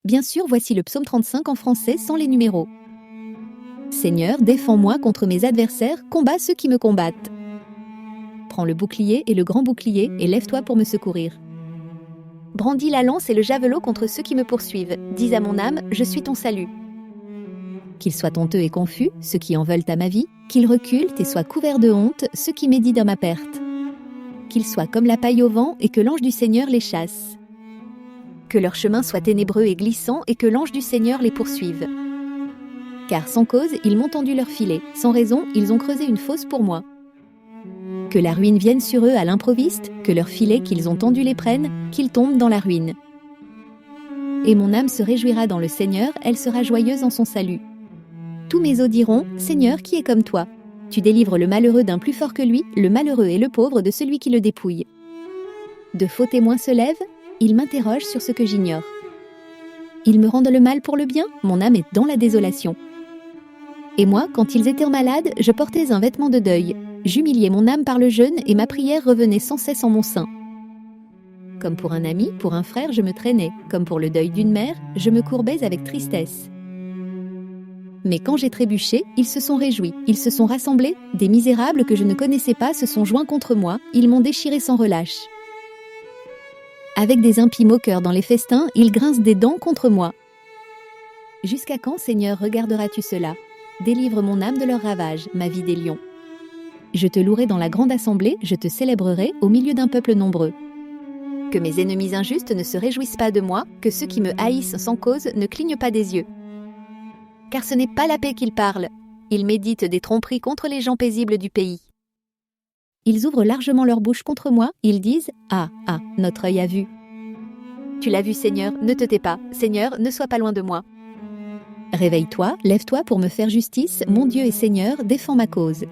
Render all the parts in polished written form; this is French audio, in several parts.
Bien sûr, voici le psaume 35 en français sans les numéros. Seigneur, défends-moi contre mes adversaires, combats ceux qui me combattent. Prends le bouclier et le grand bouclier et lève-toi pour me secourir. Brandis la lance et le javelot contre ceux qui me poursuivent. Dis à mon âme, je suis ton salut. Qu'ils soient honteux et confus, ceux qui en veulent à ma vie, qu'ils reculent et soient couverts de honte, ceux qui méditent dans ma perte. Qu'ils soient comme la paille au vent et que l'ange du Seigneur les chasse. Que leur chemin soit ténébreux et glissant et que l'ange du Seigneur les poursuive. Car sans cause, ils m'ont tendu leur filet, sans raison, ils ont creusé une fosse pour moi. Que la ruine vienne sur eux à l'improviste, que leur filet qu'ils ont tendu les prenne, qu'ils tombent dans la ruine. Et mon âme se réjouira dans le Seigneur, elle sera joyeuse en son salut. Tous mes os diront, Seigneur, qui est comme toi? Tu délivres le malheureux d'un plus fort que lui, le malheureux et le pauvre de celui qui le dépouille. De faux témoins se lèvent, ils m'interrogent sur ce que j'ignore. Ils me rendent le mal pour le bien, mon âme est dans la désolation. Et moi, quand ils étaient malades, je portais un vêtement de deuil. J'humiliais mon âme par le jeûne et ma prière revenait sans cesse en mon sein. Comme pour un ami, pour un frère, je me traînais. Comme pour le deuil d'une mère, je me courbais avec tristesse. Mais quand j'ai trébuché, ils se sont réjouis, ils se sont rassemblés, des misérables que je ne connaissais pas se sont joints contre moi, ils m'ont déchiré sans relâche. Avec des impies moqueurs dans les festins, ils grincent des dents contre moi. Jusqu'à quand, Seigneur, regarderas-tu cela? Délivre mon âme de leurs ravages, ma vie des lions. Je te louerai dans la grande assemblée, je te célébrerai au milieu d'un peuple nombreux. Que mes ennemis injustes ne se réjouissent pas de moi, que ceux qui me haïssent sans cause ne clignent pas des yeux. Car ce n'est pas la paix qu'ils parlent, ils méditent des tromperies contre les gens paisibles du pays. Ils ouvrent largement leur bouche contre moi, ils disent « Ah, ah, notre œil a vu ». Tu l'as vu, Seigneur, ne te tais pas, Seigneur, ne sois pas loin de moi. Réveille-toi, lève-toi pour me faire justice, mon Dieu et Seigneur, défends ma cause.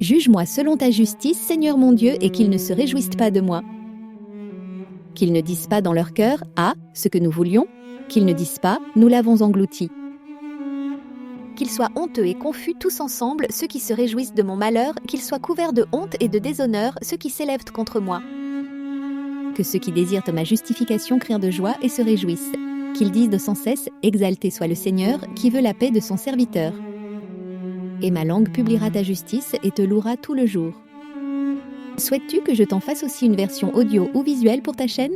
Juge-moi selon ta justice, Seigneur mon Dieu, et qu'ils ne se réjouissent pas de moi. Qu'ils ne disent pas dans leur cœur « Ah, ce que nous voulions », qu'ils ne disent pas « Nous l'avons englouti ». Qu'ils soient honteux et confus tous ensemble, ceux qui se réjouissent de mon malheur, qu'ils soient couverts de honte et de déshonneur, ceux qui s'élèvent contre moi. Que ceux qui désirent ma justification crient de joie et se réjouissent. Qu'ils disent de sans cesse « Exalté soit le Seigneur, qui veut la paix de son serviteur ». Et ma langue publiera ta justice et te louera tout le jour. Souhaites-tu que je t'en fasse aussi une version audio ou visuelle pour ta chaîne ?